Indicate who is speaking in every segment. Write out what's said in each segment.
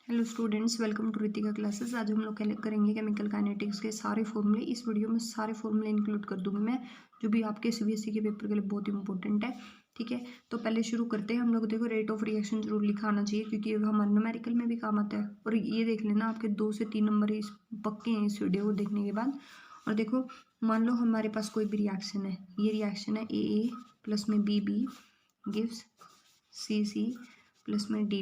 Speaker 1: Hello students, welcome to Ritika classes. आज हम लोग करेंगे केमिकल काइनेटिक्स के सारे फॉर्मूले। इस वीडियो में सारे फॉर्मूले इंक्लूड कर दूंगी मैं, जो भी आपके सीबीएसई के पेपर के लिए बहुत इंपॉर्टेंट है। ठीक है, तो पहले शुरू करते हैं हम लोग। देखो, रेट ऑफ रिएक्शन जरूर लिखा आना चाहिए, क्योंकि ये हमारे न्यूमेरिकल में भी काम आता है। और ये देख लेना, आपके 2 से 3 नंबर इस पक्के हैं इस वीडियो को देखने के बाद। और देखो, मान लो हमारे पास कोई भी रिएक्शन है। ये रिएक्शन है ए प्लस में बी गिव्स सी प्लस में डी।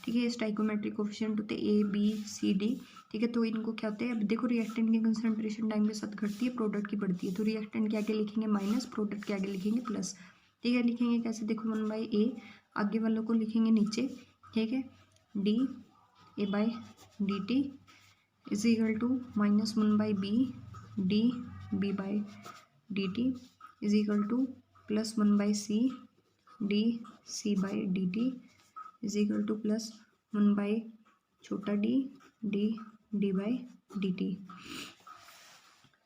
Speaker 1: ठीक है, ये स्टाइकोमेट्रिक कोफिशिएंट होते हैं ए बी सी डी। ठीक है, तो इनको क्या होते हैं, अब देखो रिएक्टेंट की कंसंट्रेशन टाइम के साथ घटती है, प्रोडक्ट की बढ़ती है। तो रिएक्टेंट के आगे लिखेंगे माइनस, प्रोडक्ट के आगे लिखेंगे प्लस। ठीक है, लिखेंगे कैसे, देखो 1/a, आगे वालों को लिखेंगे नीचे। ठीक है, D A by D T is equal to minus 1/b D B by D T is equal to plus 1/c D C by D T is equal to plus 1 छोटा D D by D T.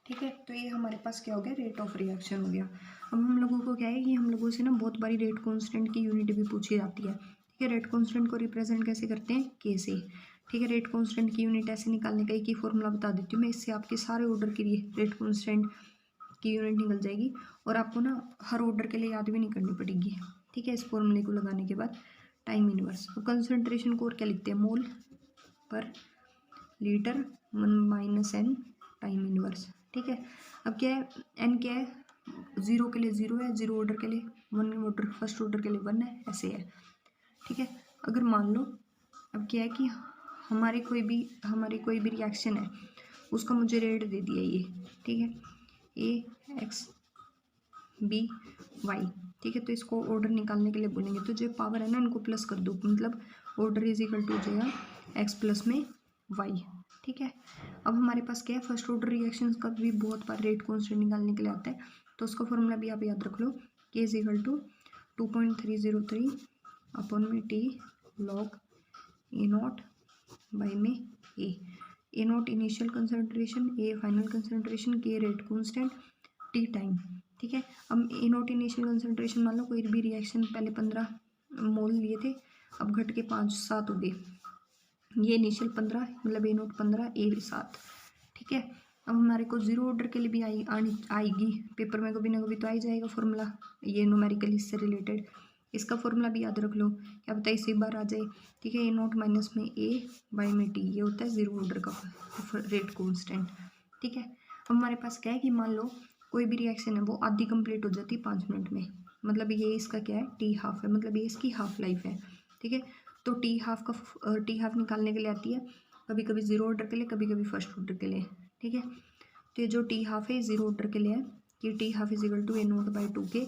Speaker 1: ठीक है, तो ये हमारे पास क्या हो गया, रेट ऑफ रिएक्शन हो गया। अब हम लोगों को क्या है कि हम लोगों से ना बहुत बारी रेट कांस्टेंट की यूनिट भी पूछी जाती है। ठीक है, रेट कांस्टेंट को रिप्रेजेंट कैसे करते हैं, के से। ठीक है, रेट कांस्टेंट की यूनिट ऐसे निकालने का एक ही फॉर्मूला बता देती हूँ मैं। इससे आपके सारे ऑर्डर के लिए रेट कांस्टेंट की यूनिट निकल जाएगी, और आपको ना हर ऑर्डर के लिए याद भी नहीं करनी पड़ेगी। ठीक है, इस फॉर्मूले को लगाने के बाद टाइम इनवर्स, तो कंसंट्रेशन को और क्या लिखते हैं, मोल पर लीटर 1 - n टाइम इनवर्स। ठीक है, अब क्या है, n क्या है, 0 के लिए 0 है, 0 ऑर्डर के लिए 1 ऑर्डर, फर्स्ट ऑर्डर के लिए 1 है, ऐसे है। ठीक है, अगर मान लो अब क्या है कि हमारी कोई भी रिएक्शन है, उसका मुझे रेट दे दिया ये। ठीक है, ए एक्स बी वाई। ठीक है, तो इसको ऑर्डर निकालने के लिए बोलेंगे, तो जो पावर है ना इनको प्लस कर दो, मतलब ऑर्डर इज इक्वल टू हो जाएगा एक्स प्लस में वाई। ठीक है, अब हमारे पास क्या है, फर्स्ट ऑर्डर रिएक्शंस का भी बहुत बार रेट कांस्टेंट निकालने के लिए आता है, तो उसका फॉर्मूला भी आप याद रख लो, K is equal to 2.303 upon में T log A not by में A not initial concentration, A final concentration, K rate constant, T time. ठीक है, अब ए नॉट इनिशियल कंसंट्रेशन, मान लो कोई भी रिएक्शन पहले 15 मोल लिए थे, अब घट के 5-7 हो गए। ये इनिशियल 15 मतलब ए नॉट 15 ए 7। ठीक है, अब हमारे को 0 ऑर्डर के लिए भी आएगी पेपर में, कभी ना कभी तो आ ही जाएगा फॉर्मूला, ये न्यूमेरिकल इससे रिलेटेड। इसका फॉर्मूला भी याद रख लो, क्या पता इसी बार आ जाए। ठीक है, ए नॉट माइनस में ए बाई में टी, ये होता है 0 ऑर्डर का रेट कॉन्स्टेंट। ठीक है, अब हमारे पास क्या है कि मान लो कोई भी रिएक्शन है वो आधी कंप्लीट हो जाती है 5 मिनट में, मतलब ये इसका क्या है, टी हाफ है, मतलब ये इसकी हाफ लाइफ है। ठीक है, तो टी हाफ निकालने के लिए आती है कभी कभी 0 ऑर्डर के लिए, कभी कभी फर्स्ट ऑर्डर के लिए। ठीक है, तो ये जो टी हाफ है 0 ऑर्डर के लिए है, कि T half is equal to A not by 2 K,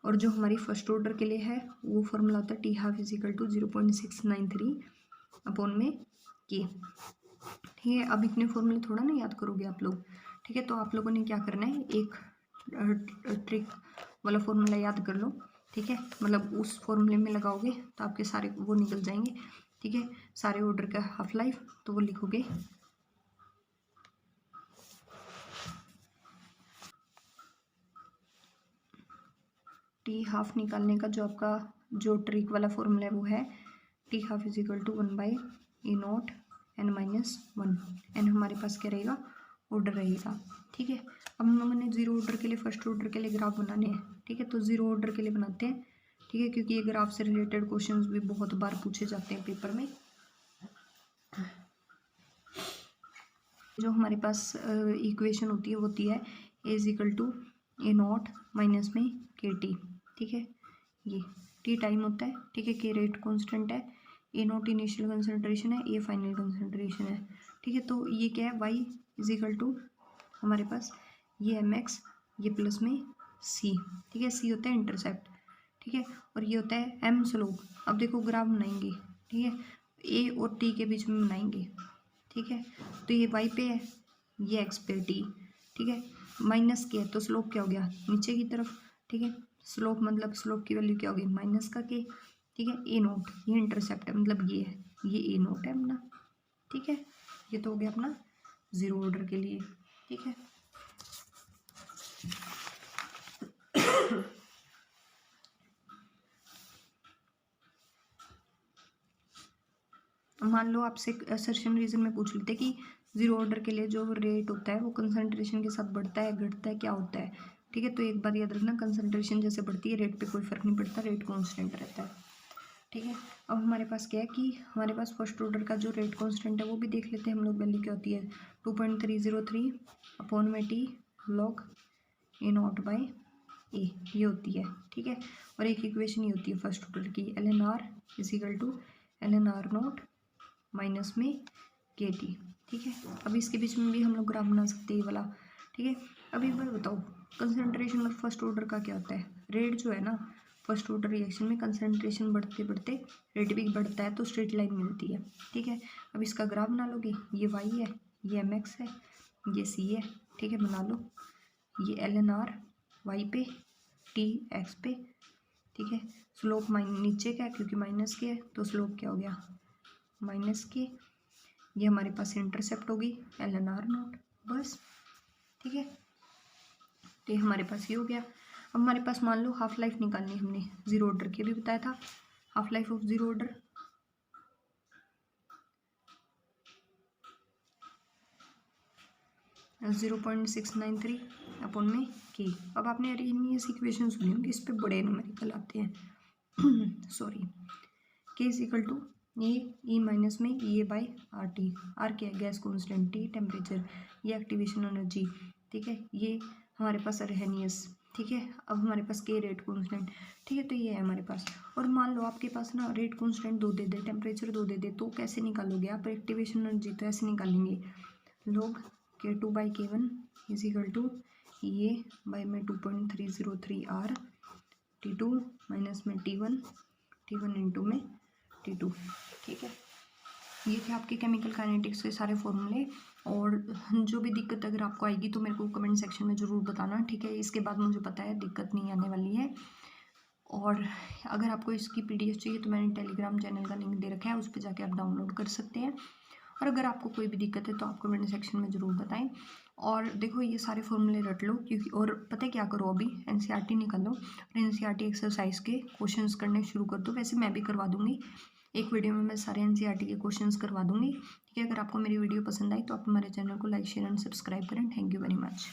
Speaker 1: और जो हमारी फर्स्ट ऑर्डर के लिए है वो फॉर्मूला होता है T half is equal to 0.693 upon में के। ठीक है, अब इतने फॉर्मूले थोड़ा ना याद करोगे आप लोग। ठीक है, तो आप लोगों ने क्या करना है, एक ट्रिक वाला फॉर्मूला याद कर लो। ठीक है, मतलब उस फॉर्मूले में लगाओगे तो आपके सारे वो निकल जाएंगे। ठीक है, सारे ऑर्डर का हाफ लाइफ, तो वो लिखोगे टी हाफ निकालने का जो आपका जो ट्रिक वाला फॉर्मूला है वो है T half is equal to 1/A0 n-1। N हमारे पास क्या रहेगा, ऑर्डर रहेगा। ठीक है, अब हम लोगों ने 0 ऑर्डर के लिए फर्स्ट ऑर्डर के लिए ग्राफ बनाने हैं। ठीक है, तो 0 ऑर्डर के लिए बनाते हैं। ठीक है, क्योंकि ये ग्राफ से रिलेटेड क्वेश्चंस भी बहुत बार पूछे जाते हैं पेपर में। जो हमारे पास इक्वेशन होती है वो होती है A is equal to A0 minus में के टी। ठीक है, ये टी टाइम होता है। ठीक है, के रेट कांस्टेंट है, A0 इनिशियल कंसंट्रेशन है, ए फाइनल कंसंट्रेशन है। ठीक है, तो ये क्या है, वाई इज इक्वल टू हमारे पास ये एम एक्स, ये प्लस में सी। ठीक है, सी होता है इंटरसेप्ट। ठीक है, और ये होता है एम स्लोप। अब देखो ग्राफ बनाएंगे। ठीक है, ए और टी के बीच में बनाएंगे। ठीक है, तो ये वाई पे है, ये एक्स पे टी। ठीक है, माइनस के है तो स्लोप क्या हो गया, नीचे की तरफ। ठीक है, स्लोप मतलब स्लोप की वैल्यू क्या होगी, माइनस का के। ठीक है, ए नोट ये इंटरसेप्ट है, मतलब ये है, ये ए नोट है अपना। ठीक है, ये तो हो गया अपना 0 ऑर्डर के लिए। ठीक है, मान लो आपसे असर्शन रीजन में पूछ लेते कि जीरो ऑर्डर के लिए जो रेट होता है वो कंसंट्रेशन के साथ बढ़ता है घटता है क्या होता है, ठीक है। तो एक बात याद रखना, कंसंट्रेशन जैसे बढ़ती है रेट पे कोई फर्क नहीं पड़ता, रेट कांस्टेंट रहता है, ठीक है। अब हमारे पास क्या है कि हमारे पास फर्स्ट ऑर्डर का जो रेट कांस्टेंट है वो भी देख लेते हैं हम लोग, वैल्यू क्या होती है 2.303 अपॉन में T log A not by A, ये होती है, ठीक है। और एक इक्वेशन ये होती है फर्स्ट ऑर्डर की, L N R is equal to L N R naught minus में के टी, ठीक है। अब इसके बीच में भी हम लोग ग्राफ बना सकते हैं ये वाला, ठीक है। अब एक बार बताओ कंसंट्रेशन ऑफ फर्स्ट ऑर्डर का क्या होता है, रेट जो है ना फर्स्ट ऑर्डर रिएक्शन में कंसंट्रेशन बढ़ते बढ़ते रेट भी बढ़ता है तो स्ट्रेट लाइन मिलती है, ठीक है। अब इसका ग्राफ बना लोगे, ये वाई है, ये एम एक्स है, ये सी है, ठीक है, बना लो। ये एल एन आर वाई पे टी एक्स पे, ठीक है। स्लोप नीचे का है क्योंकि माइनस के है तो स्लोप क्या हो गया माइनस के, ये हमारे पास इंटरसेप्ट होगी एल एन आर नॉट, बस, ठीक है। तो ये हमारे पास ये हो गया। अब हमारे पास मान लो हाफ लाइफ निकालनी, हमने जीरो ऑर्डर के भी बताया था, half life of zero order 0.693 upon में के। अब आपने अरेनियस इक्वेशन सुनी होगी, इस पे बड़े न्यूमेरिकल आते हैं sorry, K is equal to A E minus में E A by R T, R क्या है गैस कॉन्स्टेंट, टी टेम्परेचर, ये एक्टिवेशन एनर्जी, ठीक है। ये हमारे पास अरेनियस, ठीक है। अब हमारे पास के रेट कॉन्स्टेंट, ठीक है, तो ये है हमारे पास। और मान लो आपके पास ना रेट कॉन्स्टेंट 2 दे दे, टेम्परेचर 2 दे दे, तो कैसे निकालोगे आप एक्टिवेशन एनर्जी, तो ऐसे निकालेंगे लोग K2 by K1 is equal to ये बाई में 2.303 आर T2 माइनस में T1 इंटू में T2, ठीक है। ये थे आपके केमिकल काइनेटिक्स के सारे फॉर्मूले। और जो भी दिक्कत अगर आपको आएगी तो मेरे को कमेंट सेक्शन में ज़रूर बताना, ठीक है। इसके बाद मुझे पता है दिक्कत नहीं आने वाली है। और अगर आपको इसकी PDF चाहिए तो मैंने टेलीग्राम चैनल का लिंक दे रखा है, उस पर जाके आप डाउनलोड कर सकते हैं। और अगर आपको कोई भी दिक्कत है तो आप कमेंट सेक्शन में ज़रूर बताएं। और देखो ये सारे फॉर्मूले रट लो, क्योंकि और पता है क्या करो, अभी NCERT निकालो और NCERT एक्सरसाइज के क्वेश्चंस करने शुरू कर दो। वैसे मैं भी करवा दूंगी, एक वीडियो में मैं सारे NCERT के क्वेश्चंस करवा दूंगी, ठीक है। अगर आपको मेरी वीडियो पसंद आई तो आप हमारे चैनल को लाइक शेयर एंड सब्सक्राइब करें। Thank you very much.